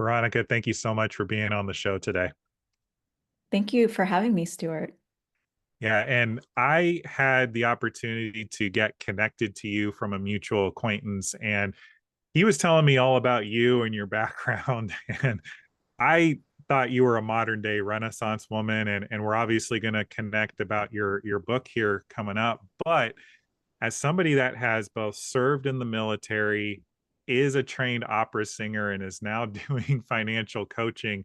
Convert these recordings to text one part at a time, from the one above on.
Veronica, thank you so much for being on the show today. Thank you for having me, Stuart. Yeah, and I had the opportunity to get connected to you from a mutual acquaintance, and he was telling me all about you and your background. And I thought you were a modern day Renaissance woman, and we're obviously going to connect about your book here coming up. But as somebody that has both served in the military, is a trained opera singer, and is now doing financial coaching,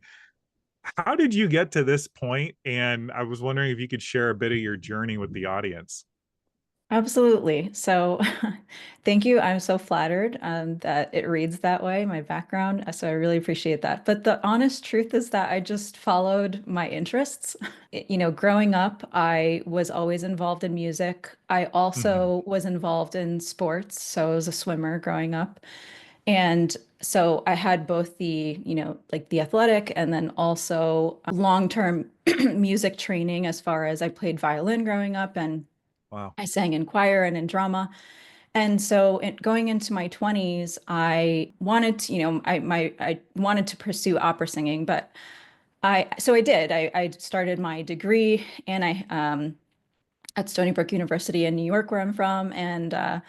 how did you get to this point? And I was wondering if you could share a bit of your journey with the audience. Absolutely. So, thank you. I'm so flattered that it reads that way, my background. So, I really appreciate that. But the honest truth is that I just followed my interests. Growing up, I was always involved in music. I Mm-hmm. also was involved in sports. So, I was a swimmer growing up. And so I had both like the athletic and then also long-term music training as far as I played violin growing up and Wow. I sang in choir and in drama. And so going into my 20s, I wanted to, I wanted to pursue opera singing, but I did. I started my degree and at Stony Brook University in New York, where I'm from, and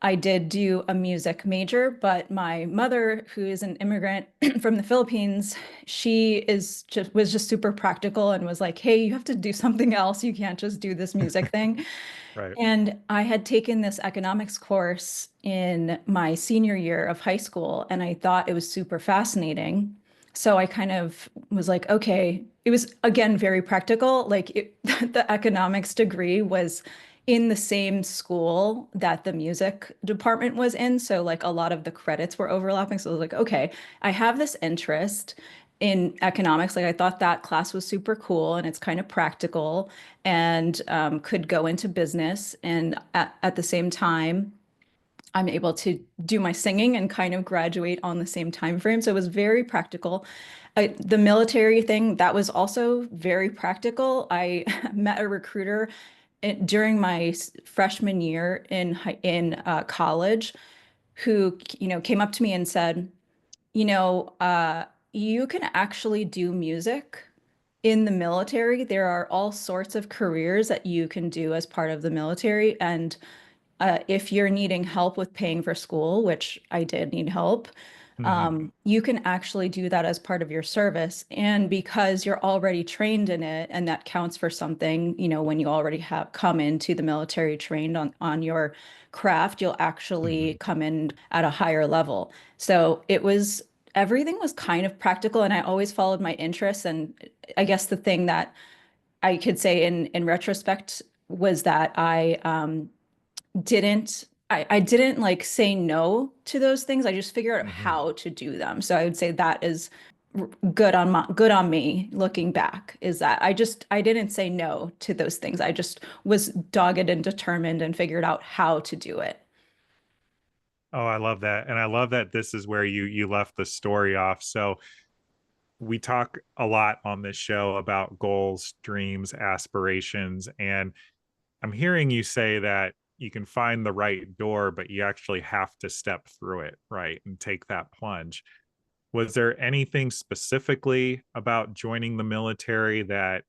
I did do a music major, but my mother, who is an immigrant from the Philippines, she is just was just super practical and was like, "Hey, you have to do something else. You can't just do this music thing." Right. And I had taken this economics course in my senior year of high school, and I thought it was super fascinating. So I kind of was like, okay, it was again very practical. The economics degree was in the same school that the music department was in. So like a lot of the credits were overlapping. So I was like, okay, I have this interest in economics. Like I thought that class was super cool and it's kind of practical and could go into business. And at the same time, I'm able to do my singing and kind of graduate on the same time frame. So it was very practical. The military thing, that was also very practical. I met a recruiter during my freshman year in college who, came up to me and said, you know, uh, you can actually do music in the military. There are all sorts of careers that you can do as part of the military. And if you're needing help with paying for school, which I did need help, Mm-hmm. you can actually do that as part of your service. And because you're already trained in it, and that counts for something, when you already have come into the military trained on your craft, you'll actually Mm-hmm. come in at a higher level. So everything was kind of practical, and I always followed my interests. And I guess the thing that I could say in retrospect was that I didn't like say no to those things. I just figured out Mm-hmm. how to do them. So I would say that is good on me looking back, is that I didn't say no to those things. I just was dogged and determined and figured out how to do it. Oh, I love that. And I love that this is where you left the story off. So we talk a lot on this show about goals, dreams, aspirations, and I'm hearing you say that you can find the right door, but you actually have to step through it, right? And take that plunge. Was there anything specifically about joining the military that,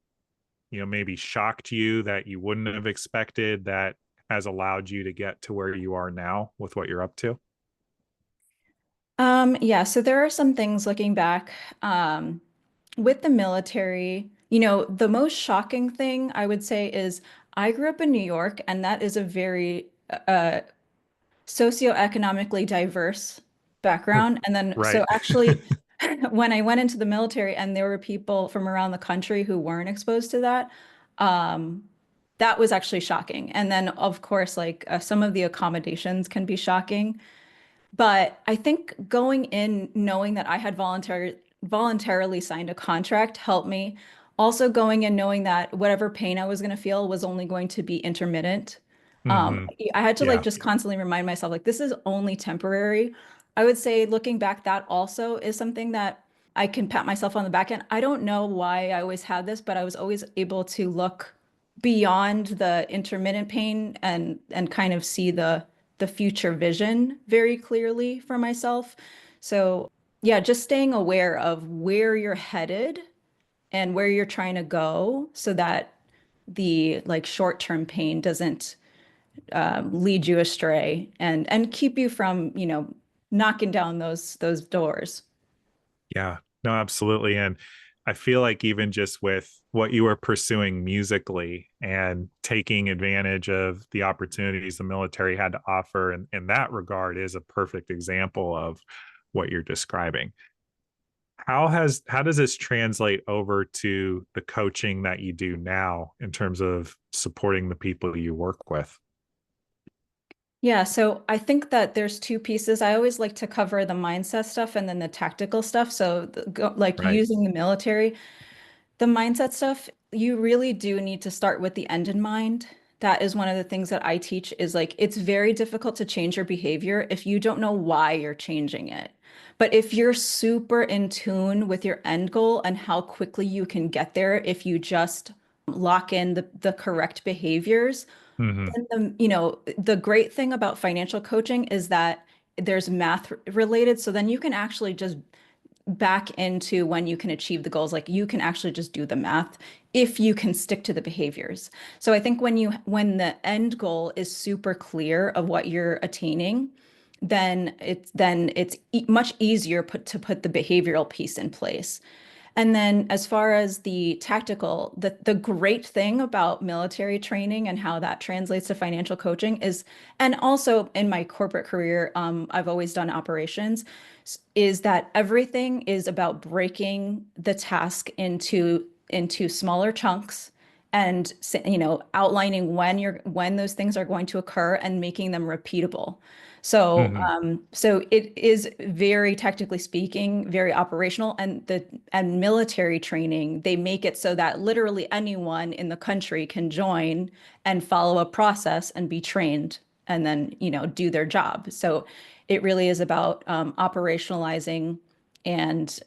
maybe shocked you that you wouldn't have expected that has allowed you to get to where you are now with what you're up to? Yeah, so there are some things looking back, with the military, the most shocking thing I would say is I grew up in New York, and that is a very uh, socioeconomically diverse background. And then, Right. so actually, when I went into the military and there were people from around the country who weren't exposed to that, um, that was actually shocking. And then, of course, like some of the accommodations can be shocking. But I think going in knowing that I had voluntarily signed a contract helped me. Also going in knowing that whatever pain I was going to feel was only going to be intermittent. Um, Hmm. I had to like Yeah. just constantly remind myself like this is only temporary. I would say looking back, that also is something that I can pat myself on the back end. I don't know why I always had this, but I was always able to look beyond the intermittent pain and kind of see the future vision very clearly for myself. So yeah, just staying aware of where you're headed and where you're trying to go so that the like short-term pain doesn't lead you astray and keep you from, knocking down those doors. Yeah, no, absolutely. And I feel like even just with what you were pursuing musically and taking advantage of the opportunities the military had to offer in that regard is a perfect example of what you're describing. How does this translate over to the coaching that you do now in terms of supporting the people you work with? Yeah, so I think that there's two pieces. I always like to cover the mindset stuff and then the tactical stuff. So, like Right. using the military, the mindset stuff, you really do need to start with the end in mind. That is one of the things that I teach is like it's very difficult to change your behavior if you don't know why you're changing it. But if you're super in tune with your end goal and how quickly you can get there if you just lock in the correct behaviors, Mm-hmm. then the great thing about financial coaching is that there's math related. So then you can actually just back into when you can achieve the goals. Like you can actually just do the math if you can stick to the behaviors. So I think when the end goal is super clear of what you're attaining, then it's much easier to put the behavioral piece in place. And then as far as the tactical, the great thing about military training and how that translates to financial coaching is, and also in my corporate career, I've always done operations, is that everything is about breaking the task into smaller chunks and outlining when those things are going to occur and making them repeatable. So, Mm-hmm. so it is very technically speaking, very operational, and military training, they make it so that literally anyone in the country can join and follow a process and be trained and then, do their job. So it really is about operationalizing and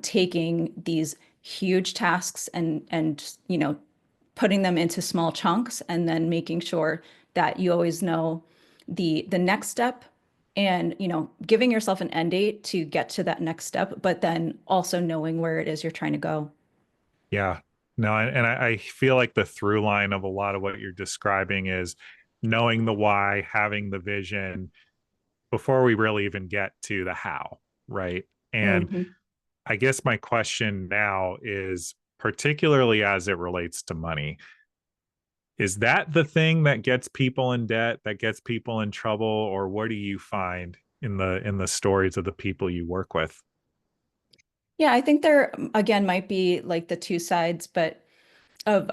taking these huge tasks and putting them into small chunks and then making sure that you always know the next step and giving yourself an end date to get to that next step, but then also knowing where it is you're trying to go. Yeah. No, I feel like the through line of a lot of what you're describing is knowing the why, having the vision before we really even get to the how, right? And Mhm. I guess my question now is particularly as it relates to money, is that the thing that gets people in debt, that gets people in trouble, or what do you find in the stories of the people you work with? Yeah, I think there again might be like the two sides, but of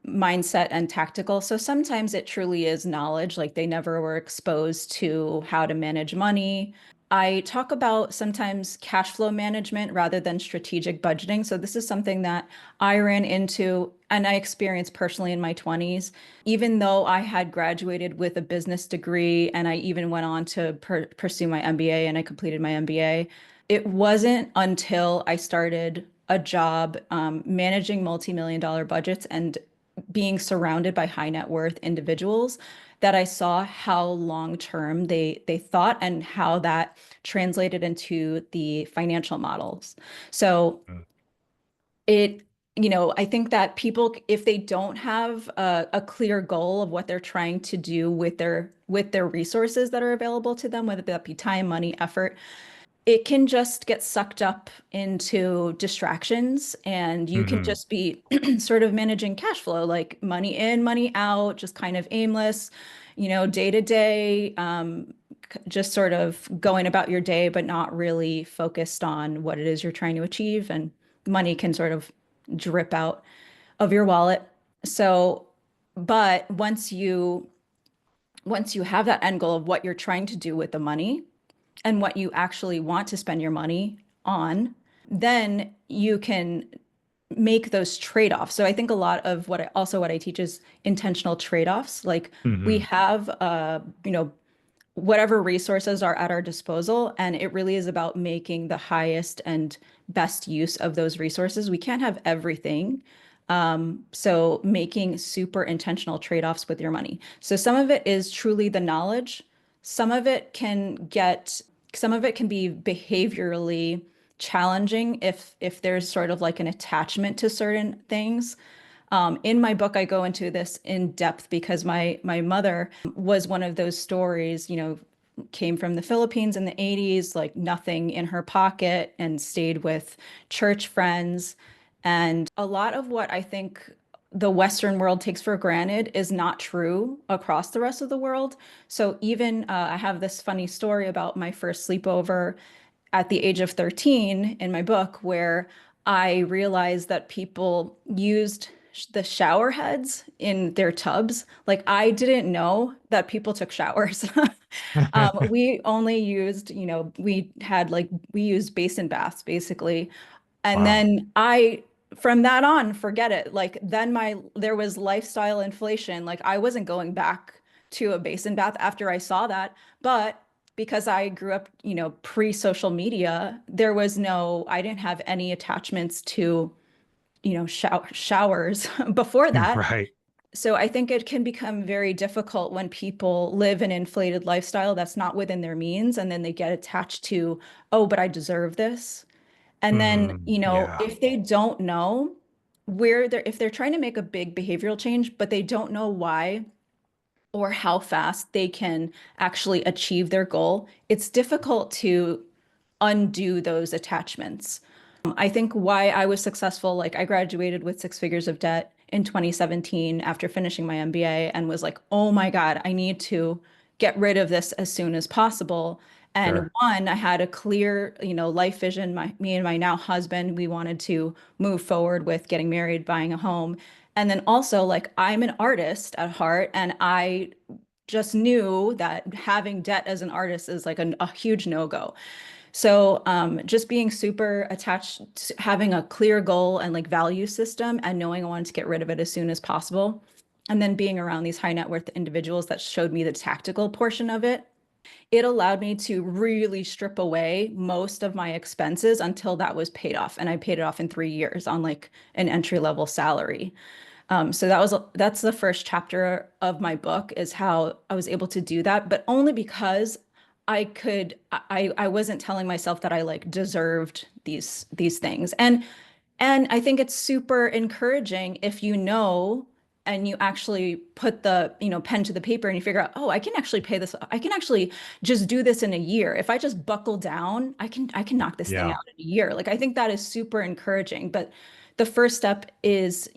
mindset and tactical. So sometimes it truly is knowledge, like they never were exposed to how to manage money. I talk about sometimes cash flow management rather than strategic budgeting. So this is something that I ran into and I experienced personally in my 20s. Even though I had graduated with a business degree and I even went on to pursue my MBA and I completed my MBA, it wasn't until I started a job managing multi-million dollar budgets and being surrounded by high net worth individuals that I saw how long term they thought and how that translated into the financial models. So Mm. it, I think that people, if they don't have a clear goal of what they're trying to do with their resources that are available to them, whether that be time, money, effort, it can just get sucked up into distractions and you can Mm-hmm. just be sort of managing cash flow, like money in, money out, just kind of aimless, day to day, just sort of going about your day, but not really focused on what it is you're trying to achieve. And money can sort of drip out of your wallet. So, but once you have that end goal of what you're trying to do with the money, and what you actually want to spend your money on, then you can make those trade-offs. So I think a lot of what I teach is intentional trade-offs. Like we Mm-hmm. have whatever resources are at our disposal, and it really is about making the highest and best use of those resources. We can't have everything. So making super intentional trade-offs with your money. So some of it is truly the knowledge. Some of it can be behaviorally challenging if there's sort of like an attachment to certain things. In my book, I go into this in depth because my mother was one of those stories, came from the Philippines in the 80s, like nothing in her pocket, and stayed with church friends. And a lot of what I think the Western world takes for granted is not true across the rest of the world. So even I have this funny story about my first sleepover at the age of 13 in my book, where I realized that people used the shower heads in their tubs. Like I didn't know that people took showers. We only used, we used basin baths basically. And Wow. then from that on, forget it. Like then there was lifestyle inflation. Like I wasn't going back to a basin bath after I saw that. But because I grew up, pre-social media, I didn't have any attachments to, showers before that. Right. So I think it can become very difficult when people live an inflated lifestyle that's not within their means, and then they get attached to, oh, but I deserve this. And then, Yeah. if they don't know if they're trying to make a big behavioral change, but they don't know why or how fast they can actually achieve their goal, it's difficult to undo those attachments. I think why I was successful, like I graduated with six figures of debt in 2017 after finishing my MBA and was like, oh my God, I need to get rid of this as soon as possible. And Sure. one, I had a clear, life vision. Me and my now husband, we wanted to move forward with getting married, buying a home. And then also, like, I'm an artist at heart, and I just knew that having debt as an artist is like a huge no-go. So just being super attached, to having a clear goal and like value system and knowing I wanted to get rid of it as soon as possible. And then being around these high net worth individuals that showed me the tactical portion of it, it allowed me to really strip away most of my expenses until that was paid off. And I paid it off in 3 years on like an entry level salary. So that's the first chapter of my book, is how I was able to do that, but only because I wasn't telling myself that I like deserved these things. And I think it's super encouraging if and you actually put the, pen to the paper and you figure out, oh, I can actually pay this. I can actually just do this in a year. If I just buckle down, I can knock this thing Yeah. out in a year. Like I think that is super encouraging. But the first step is,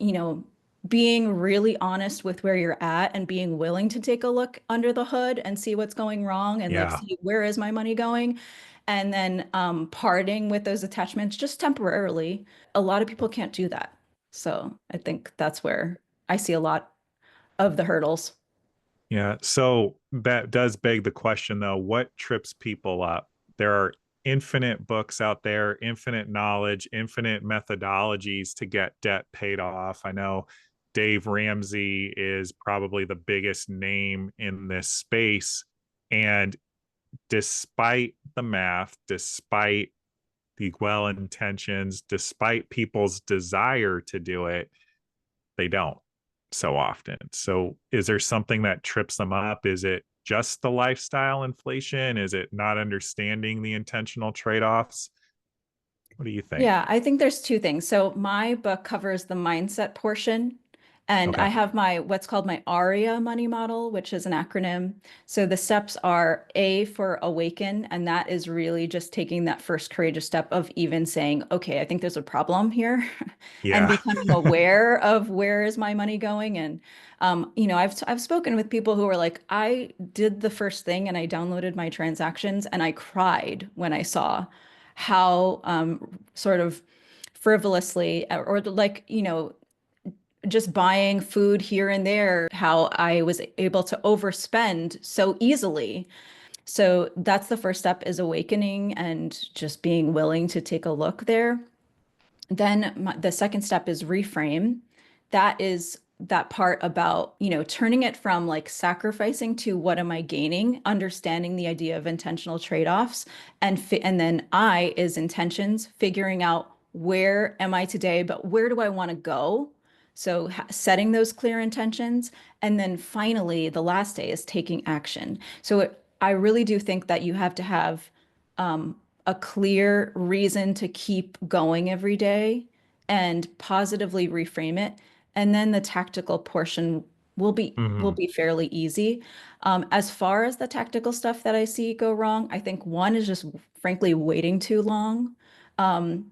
being really honest with where you're at and being willing to take a look under the hood and see what's going wrong and like Yeah. see where is my money going, and then parting with those attachments just temporarily. A lot of people can't do that. So I think that's where I see a lot of the hurdles. Yeah. So that does beg the question, though, what trips people up? There are infinite books out there, infinite knowledge, infinite methodologies to get debt paid off. I know Dave Ramsey is probably the biggest name in this space. And despite the math, despite the well intentions, despite people's desire to do it, they don't so often. So, is there something that trips them up? Is it just the lifestyle inflation? Is it not understanding the intentional trade offs? What do you think? Yeah, I think there's two things. So my book covers the mindset portion, and I Okay. have my what's called my ARIA money model, which is an acronym. So the steps are A for awaken, and that is really just taking that first courageous step of even saying, okay, I think there's a problem here, and Yeah. becoming aware of where is my money going. And I've spoken with people who are like, I did the first thing and I downloaded my transactions and I cried when I saw how sort of frivolously or like, just buying food here and there, how I was able to overspend so easily. So that's the first step, is awakening and just being willing to take a look there. Then the second step is reframe. That is that part about, turning it from like sacrificing to what am I gaining, understanding the idea of intentional trade-offs, and then I is intentions, figuring out where am I today, but where do I want to go? So setting those clear intentions, and then finally the last day is taking action. So I really do think that you have to have a clear reason to keep going every day and positively reframe it. And then the tactical portion will Hmm. be fairly easy. As far as the tactical stuff that I see go wrong, I think one is just frankly waiting too long. Um,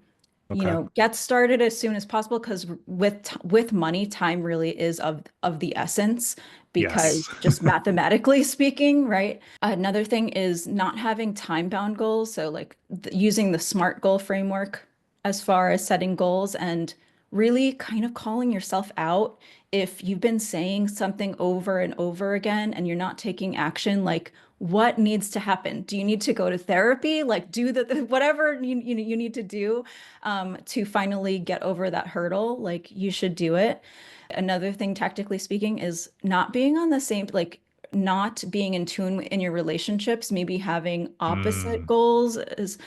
Okay. get started as soon as possible because with money, time really is of the essence Yes. because just mathematically speaking, right? Another thing is not having time-bound goals, so like using the SMART goal framework as far as setting goals and really kind of calling yourself out if you've been saying something over and over again and you're not taking action, like what needs to happen? Do you need to go to therapy? Like do whatever you need to do to finally get over that hurdle, like you should do it. Another thing, tactically speaking, is not being on the same, like not being in tune in your relationships, maybe having opposite Mm, goals is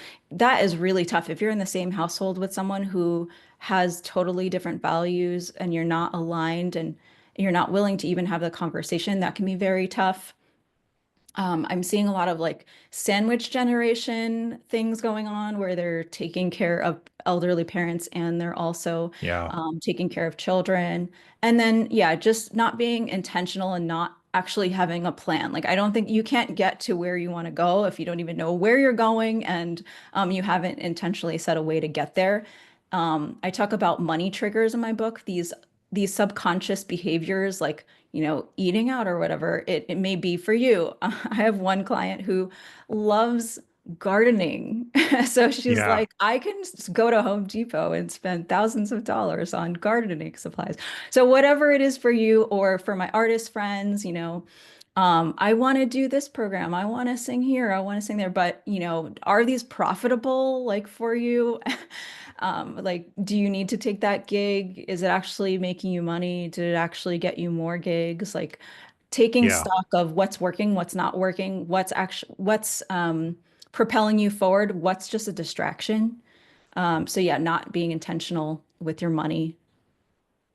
really tough. If you're in the same household with someone who has totally different values and you're not aligned and you're not willing to even have the conversation, that can be very tough. I'm seeing a lot of like sandwich generation things going on where they're taking care of elderly parents and they're also yeah. taking care of children. And then, yeah, just not being intentional and not actually having a plan. Like, I don't think you can't get to where you want to go if you don't even know where you're going and you haven't intentionally set a way to get there. I talk about money triggers in my book, these subconscious behaviors like eating out or whatever it may be for you. I have one client who loves gardening. So she's Yeah. like, I can just go to Home Depot and spend thousands of dollars on gardening supplies. So whatever it is for you or for my artist friends, I want to do this program. I want to sing here. I want to sing there. But, are these profitable like for you? Like, do you need to take that gig? Is it actually making you money? Did it actually get you more gigs? Like taking Yeah. stock of what's working, what's not working, what's propelling you forward, what's just a distraction. So yeah, not being intentional with your money.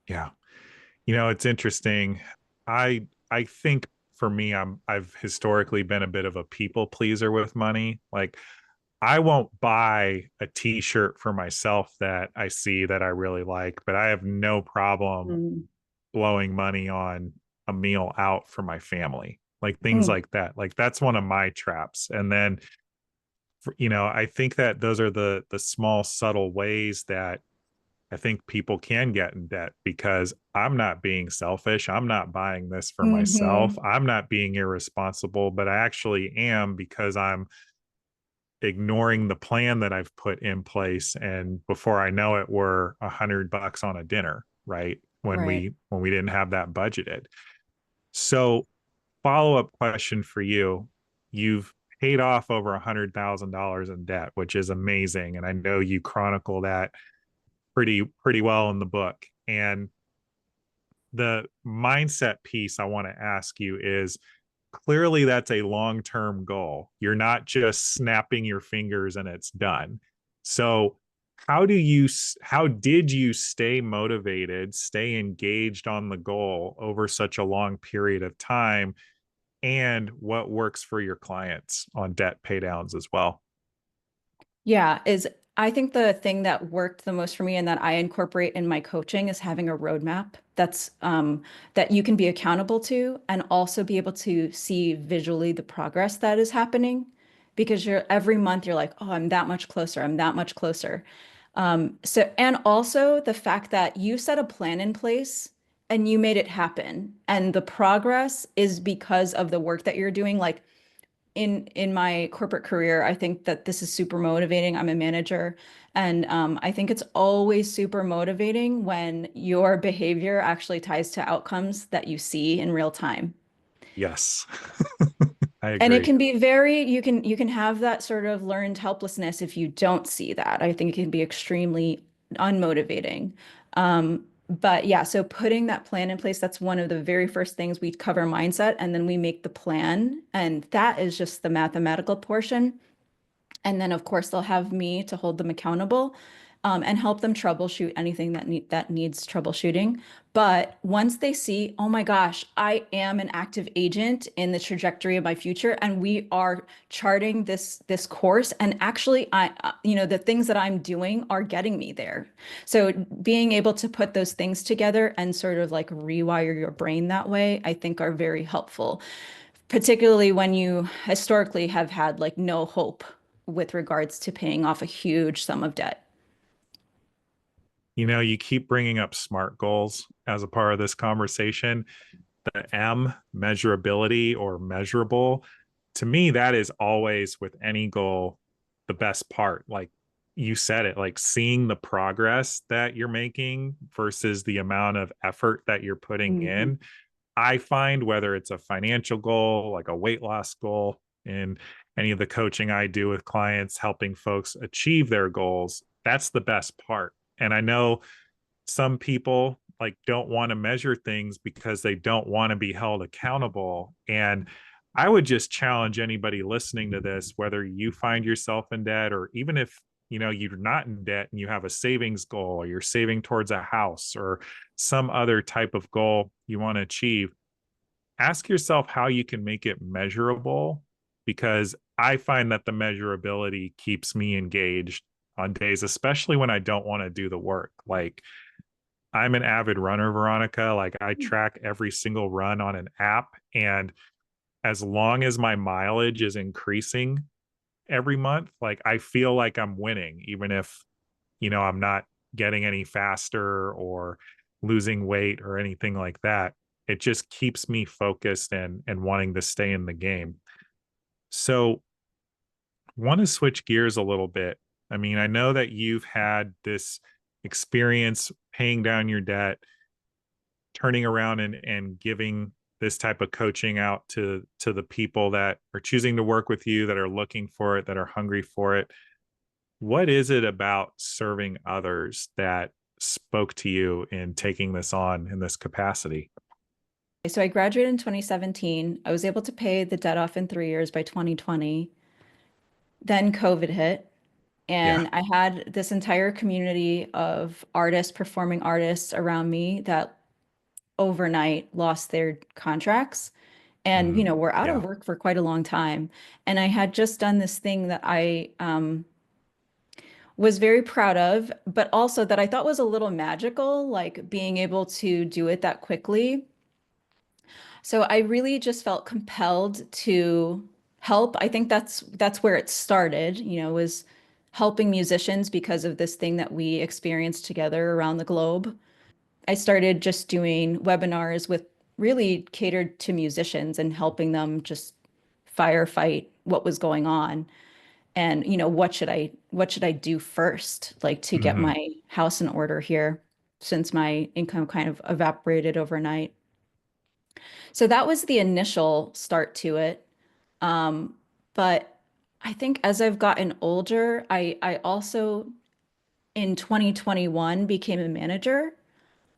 Yeah. It's interesting. I think for me, I've historically been a bit of a people pleaser with money. Like I won't buy a t-shirt for myself that I see that I really like, but I have no problem Mm. blowing money on a meal out for my family. Like things Mm. like that. Like that's one of my traps. And then I think that those are the small subtle ways that I think people can get in debt because I'm not being selfish. I'm not buying this for myself. Hmm. I'm not being irresponsible, but I actually am because I'm ignoring the plan that I've put in place. And before I know it, we're $100 on a dinner, right? When Right. we didn't have that budgeted. So follow-up question for you. You've paid off over $100,000 in debt, which is amazing. And I know you chronicle that pretty well in the book. And the mindset piece I want to ask you is clearly that's a long-term goal. You're not just snapping your fingers and it's done. So how did you stay motivated, stay engaged on the goal over such a long period of time? And what works for your clients on debt pay downs as well? Yeah, is I think the thing that worked the most for me and that I incorporate in my coaching is having a roadmap that you can be accountable to and also be able to see visually the progress that is happening because you're every month you're like, oh, I'm that much closer. I'm that much closer. So and also the fact that you set a plan in place and you made it happen and the progress is because of the work that you're doing. Like in my corporate career, I think that this is super motivating. I'm a manager, and I think it's always super motivating when your behavior actually ties to outcomes that you see in real time. Yes. I And it agree. can be very, you can have that sort of learned helplessness if you don't see that. I think it can be extremely unmotivating. But yeah, so putting that plan in place, that's one of the very first things we cover mindset, and then we make the plan. And that is just the mathematical portion. And then, of course, they'll have me to hold them accountable. and help them troubleshoot anything that needs troubleshooting. But once they see, oh my gosh, I am an active agent in the trajectory of my future, and we are charting this course, and actually, the things that I'm doing are getting me there. So being able to put those things together and sort of like rewire your brain that way, I think are very helpful, particularly when you historically have had like no hope with regards to paying off a huge sum of debt. You know, you keep bringing up SMART goals as a part of this conversation. The M, measurability or measurable, to me, that is always with any goal the best part. Like you said it, like seeing the progress that you're making versus the amount of effort that you're putting Mhm. in. I find whether it's a financial goal, like a weight loss goal, in any of the coaching I do with clients, helping folks achieve their goals, that's the best part. And I know some people like don't want to measure things because they don't want to be held accountable. And I would just challenge anybody listening to this, whether you find yourself in debt or even if you're not in debt and you have a savings goal or you're saving towards a house or some other type of goal you want to achieve, ask yourself how you can make it measurable, because I find that the measurability keeps me engaged on days, especially when I don't want to do the work. Like I'm an avid runner, Veronica. Like I track every single run on an app. And as long as my mileage is increasing every month, like I feel like I'm winning, even if, I'm not getting any faster or losing weight or anything like that. It just keeps me focused and wanting to stay in the game. So want to switch gears a little bit. I mean, I know that you've had this experience paying down your debt, turning around and giving this type of coaching out to the people that are choosing to work with you, that are looking for it, that are hungry for it. What is it about serving others that spoke to you in taking this on in this capacity? So I graduated in 2017. I was able to pay the debt off in 3 years by 2020. Then COVID hit, Yeah. and I had this entire community of artists, performing artists around me that overnight lost their contracts and, Mm, were out of yeah. work for quite a long time. And I had just done this thing that I was very proud of, but also that I thought was a little magical, like being able to do it that quickly. So I really just felt compelled to help. I think that's where it started, was helping musicians because of this thing that we experienced together around the globe. I started just doing webinars with really catered to musicians and helping them just firefight what was going on. And, what should I do first, like to get Hmm. my house in order here, since my income kind of evaporated overnight. So that was the initial start to it. Um, but I think as I've gotten older, I also in 2021 became a manager,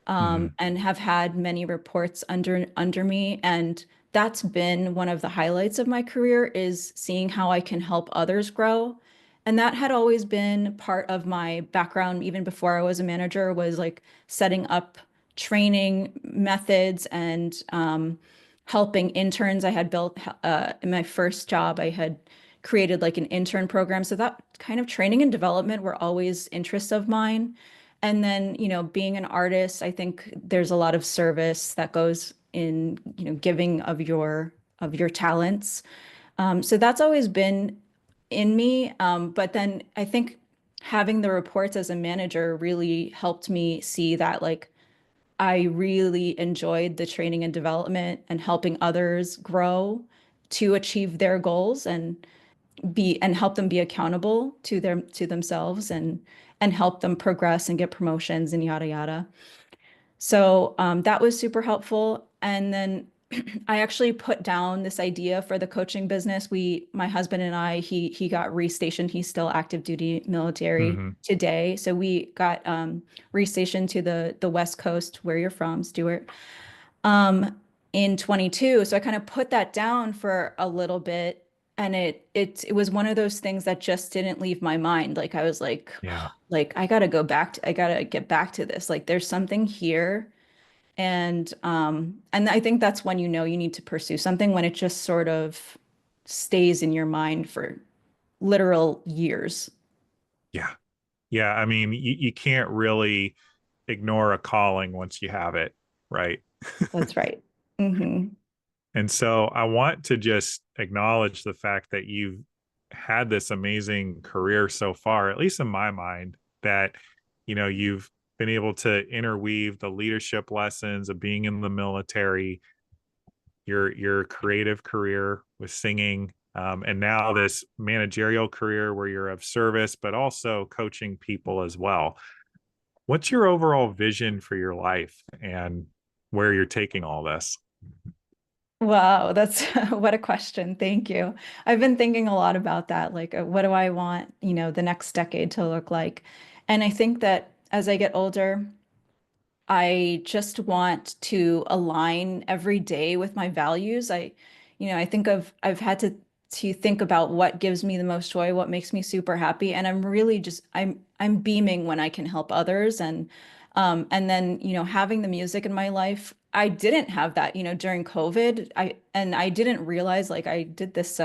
Hmm. and have had many reports under me. And that's been one of the highlights of my career, is seeing how I can help others grow. And that had always been part of my background, even before I was a manager, was like setting up training methods and helping interns. I had built in my first job, I had created like an intern program. So that kind of training and development were always interests of mine. And then, being an artist, I think there's a lot of service that goes in, giving of your talents. So that's always been in me. But then I think having the reports as a manager really helped me see that like I really enjoyed the training and development and helping others grow to achieve their goals and help them be accountable to themselves and help them progress and get promotions and yada yada. So that was super helpful. And then I actually put down this idea for the coaching business. My husband and I, he got restationed. He's still active duty military Hmm. today. So we got restationed to the West Coast, where you're from, Stuart, in 22. So I kind of put that down for a little bit. and it was one of those things that just didn't leave my mind. Like I was like, Yeah. like I gotta go back to, I gotta get back to this. Like there's something here. And I think that's when you know you need to pursue something, when it just sort of stays in your mind for literal years. Yeah. Yeah. I mean, you can't really ignore a calling once you have it, right? That's right. Hmm. And so I want to just acknowledge the fact that you've had this amazing career so far, at least in my mind, that you've been able to interweave the leadership lessons of being in the military, your creative career with singing, and now this managerial career where you're of service, but also coaching people as well. What's your overall vision for your life and where you're taking all this? Wow, that's what a question. Thank you. I've been thinking a lot about that. Like, what do I want, the next decade to look like? And I think that as I get older, I just want to align every day with my values. I think I've had to think about what gives me the most joy, what makes me super happy, and I'm really just I'm beaming when I can help others, and then having the music in my life. I didn't have that, during COVID. I didn't realize, like, I did this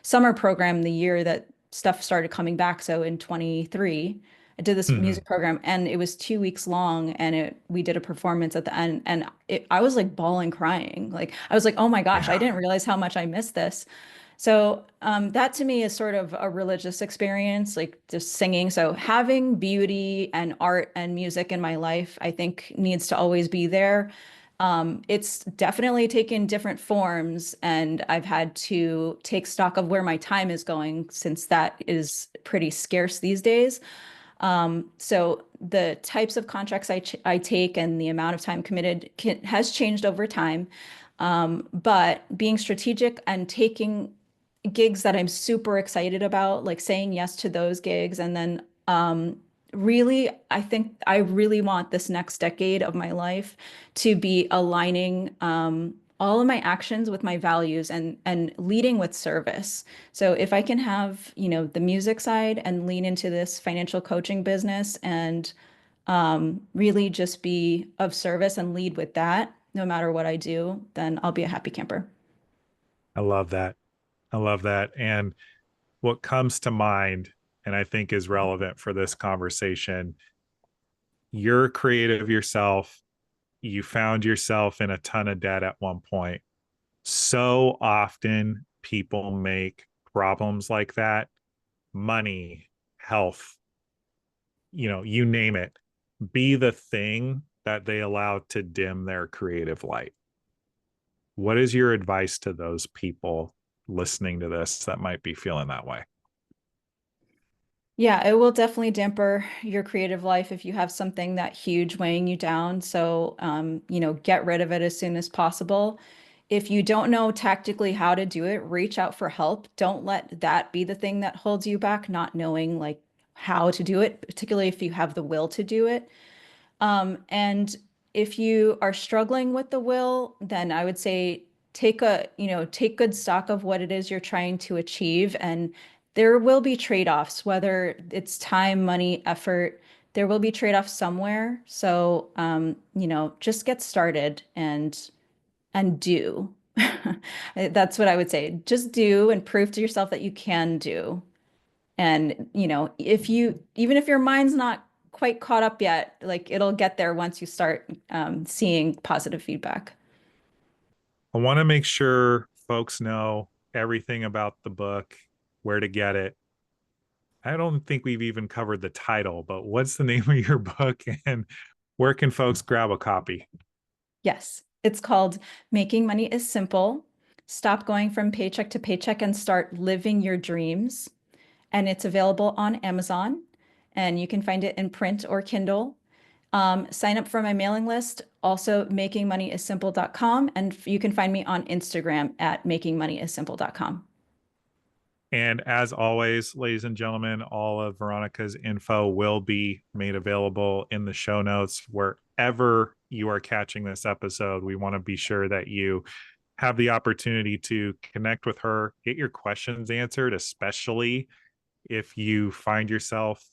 summer program the year that stuff started coming back. So in 23, I did this Mhm. music program and it was 2 weeks long, and we did a performance at the end, and I was like bawling, crying. Like I was like, oh my gosh, I Yeah, didn't realize how much I missed this. So that to me is sort of a religious experience, like just singing. So having beauty and art and music in my life, I think needs to always be there. It's definitely taken different forms, and I've had to take stock of where my time is going, since that is pretty scarce these days. So the types of contracts I take and the amount of time committed has changed over time. But being strategic and taking gigs that I'm super excited about, like saying yes to those gigs, and then really, I think I really want this next decade of my life to be aligning all of my actions with my values, and leading with service. So if I can have, the music side and lean into this financial coaching business, and really just be of service and lead with that, no matter what I do, then I'll be a happy camper. I love that. I love that. And what comes to mind, and I think is relevant for this conversation, you're creative yourself. You found yourself in a ton of debt at one point. So often people make problems like that, money, health, you name it, be the thing that they allow to dim their creative light. What is your advice to those people listening to this that might be feeling that way? Yeah, it will definitely damper your creative life if you have something that huge weighing you down. So, get rid of it as soon as possible. If you don't know tactically how to do it, reach out for help. Don't let that be the thing that holds you back, not knowing like how to do it, particularly if you have the will to do it. And if you are struggling with the will, then I would say take good stock of what it is you're trying to achieve. And there will be trade-offs, whether it's time, money, effort, there will be trade-offs somewhere. So, just get started and do. That's what I would say. Just do and prove to yourself that you can do. And, if you, even if your mind's not quite caught up yet, like it'll get there once you start seeing positive feedback. I want to make sure folks know everything about the book, where to get it. I don't think we've even covered the title, but what's the name of your book and where can folks grab a copy? Yes, it's called Making Money is Simple. Stop going from paycheck to paycheck and start living your dreams. And it's available on Amazon, and you can find it in print or Kindle. Sign up for my mailing list, also makingmoneyissimple.com, and you can find me on Instagram at makingmoneyissimple.com. And as always, ladies and gentlemen, all of Veronica's info will be made available in the show notes wherever you are catching this episode. We want to be sure that you have the opportunity to connect with her, get your questions answered, especially if you find yourself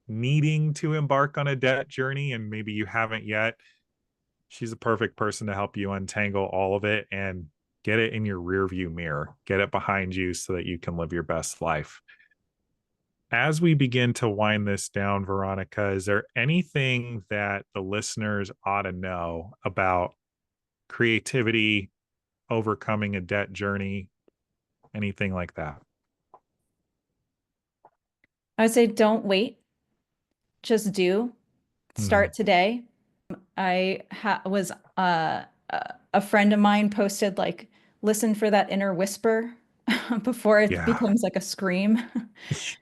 needing to embark on a debt journey and maybe you haven't yet. She's a perfect person to help you untangle all of it and get it in your rear view mirror, get it behind you so that you can live your best life. As we begin to wind this down, Veronica, is there anything that the listeners ought to know about creativity, overcoming a debt journey, anything like that? I would say don't wait, just do. Mm-hmm. Start today. I was a friend of mine posted like listen for that inner whisper before it Yeah. becomes like a scream.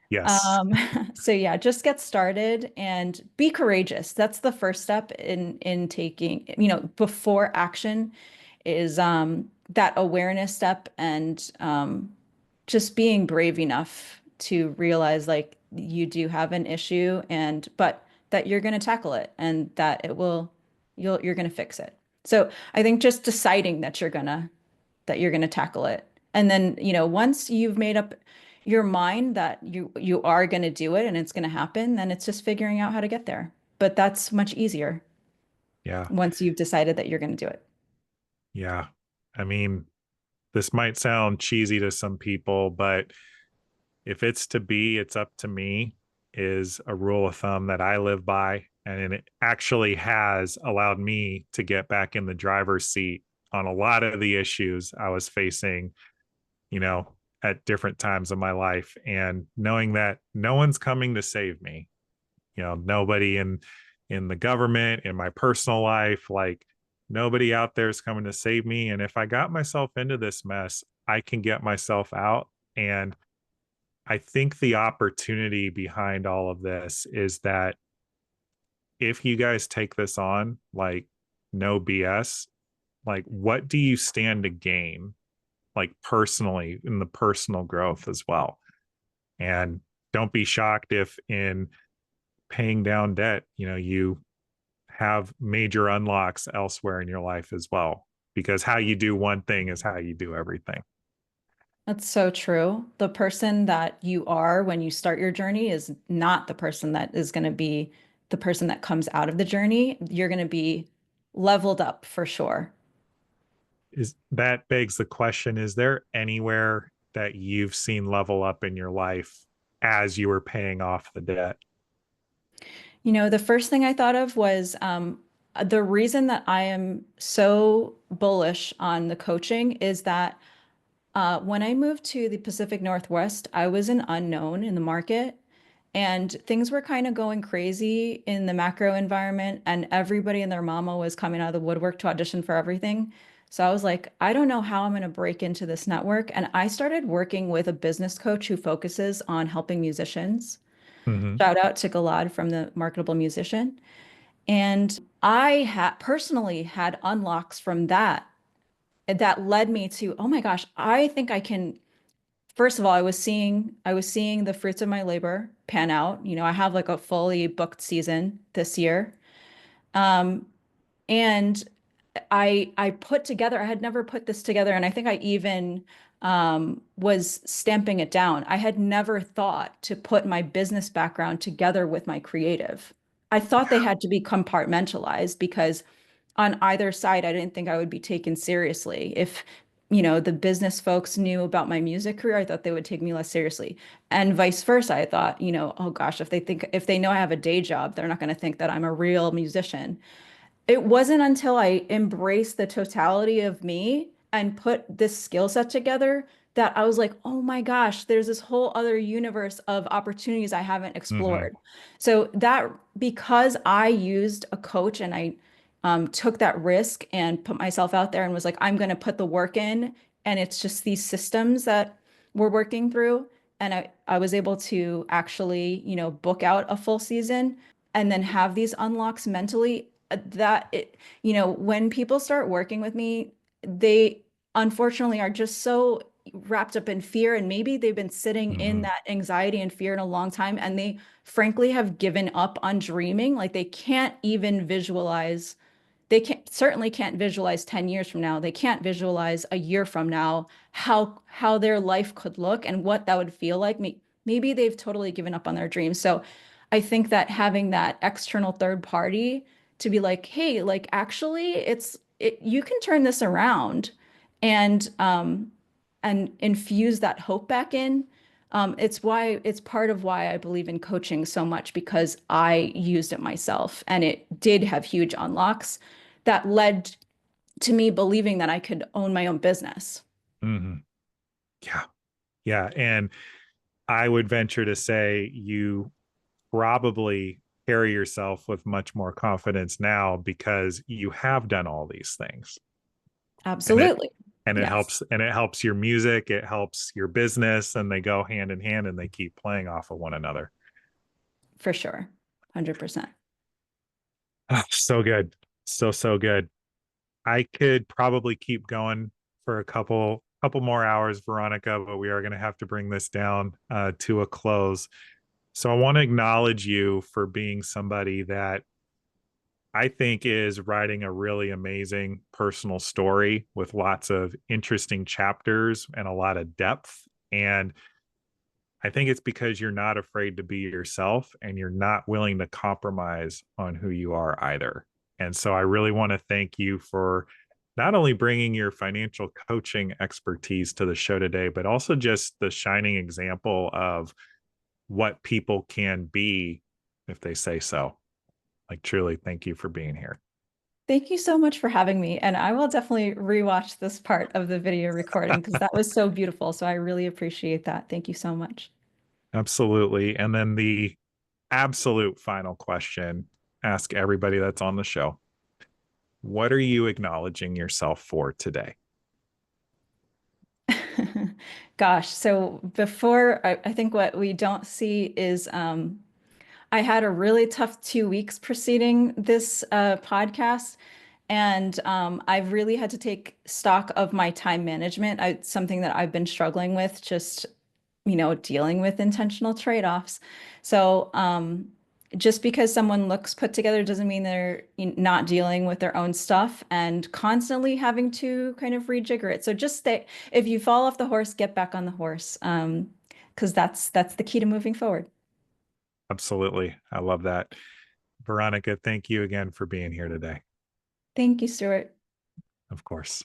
Yes. Um, so yeah, just get started and be courageous. That's the first step in taking, before action is that awareness step and just being brave enough to realize like you do have an issue and but that you're going to tackle it and that you're going to fix it. So I think just deciding that you're going to tackle it. And then, once you've made up your mind that you are going to do it and it's going to happen, then it's just figuring out how to get there. But that's much easier Yeah. once you've decided that you're going to do it. Yeah. I mean, this might sound cheesy to some people, but if it's to be, it's up to me is a rule of thumb that I live by. And it actually has allowed me to get back in the driver's seat on a lot of the issues I was facing, you know, at different times of my life. And knowing that no one's coming to save me, nobody in the government, in my personal life, like nobody out there is coming to save me. And if I got myself into this mess, I can get myself out. And I think the opportunity behind all of this is that if you guys take this on, like no BS, like what do you stand to gain, like personally in the personal growth as well? And don't be shocked if in paying down debt, you have major unlocks elsewhere in your life as well, because how you do one thing is how you do everything. That's so true. The person that you are when you start your journey is not the person that is going to be the person that comes out of the journey. You're going to be leveled up for sure. Is that begs the question, is there anywhere that you've seen level up in your life as you were paying off the debt? The first thing I thought of was the reason that I am so bullish on the coaching is that when I moved to the Pacific Northwest, I was an unknown in the market and things were kind of going crazy in the macro environment, and everybody and their mama was coming out of the woodwork to audition for everything. So I was like, I don't know how I'm going to break into this network. And I started working with a business coach who focuses on helping musicians. Mm-hmm. Shout out to Galad from the Marketable Musician. And I had personally had unlocks from that led me to, oh my gosh, I think I can. First of all, I was seeing the fruits of my labor pan out. I have like a fully booked season this year. Um, and I put together, I had never put this together, and I think I even was stamping it down. I had never thought to put my business background together with my creative. I thought they had to be compartmentalized because on either side, I didn't think I would be taken seriously. If, the business folks knew about my music career, I thought they would take me less seriously. And vice versa. I thought, oh gosh, if they know I have a day job, they're not going to think that I'm a real musician. It wasn't until I embraced the totality of me and put this skill set together that I was like, oh my gosh, there's this whole other universe of opportunities I haven't Mm-hmm. explored. So that because I used a coach and I took that risk and put myself out there and was like, I'm going to put the work in. And it's just these systems that we're working through. And I was able to actually, book out a full season and then have these unlocks mentally when people start working with me, they unfortunately are just so wrapped up in fear, and maybe they've been sitting in Mm-hmm. that anxiety and fear in a long time, and they frankly have given up on dreaming. Like they can't even visualize they can't certainly can't visualize 10 years from now. They can't visualize a year from now how their life could look and what that would feel like. Maybe they've totally given up on their dreams. So I think that having that external third party to be like, hey, like actually you can turn this around and infuse that hope back in. It's part of why I believe in coaching so much because I used it myself and it did have huge unlocks that led to me believing that I could own my own business. Hmm. Yeah. Yeah. And I would venture to say you probably carry yourself with much more confidence now because you have done all these things. And it Absolutely. and it Yes, helps your music, it helps your business, and they go hand in hand and they keep playing off of one another. for sure. 100%. So good. So good. I could probably keep going for a couple more hours, Veronica, but we are going to have to bring this down to a close. So I want to acknowledge you for being somebody that I think is writing a really amazing personal story with lots of interesting chapters and a lot of depth. And I think it's because you're not afraid to be yourself and you're not willing to compromise on who you are either. And so I really want to thank you for not only bringing your financial coaching expertise to the show today, but also just the shining example of what people can be if they say so. Like, truly, thank you for being here. Thank you so much for having me. And I will definitely rewatch this part of the video recording because that was so beautiful. So I really appreciate that. Thank you so much. Absolutely. And then the absolute final question, ask everybody that's on the show, what are you acknowledging yourself for today? Gosh, so before I think what we don't see is I had a really tough 2 weeks preceding this podcast, and I've really had to take stock of my time management. It's something that I've been struggling with, just dealing with intentional trade-offs. So just because someone looks put together doesn't mean they're not dealing with their own stuff and constantly having to kind of rejigger it. So just stay, if you fall off the horse, get back on the horse, because that's the key to moving forward. Absolutely. I love that. Veronica, thank you again for being here today. Thank you, Stuart. Of course.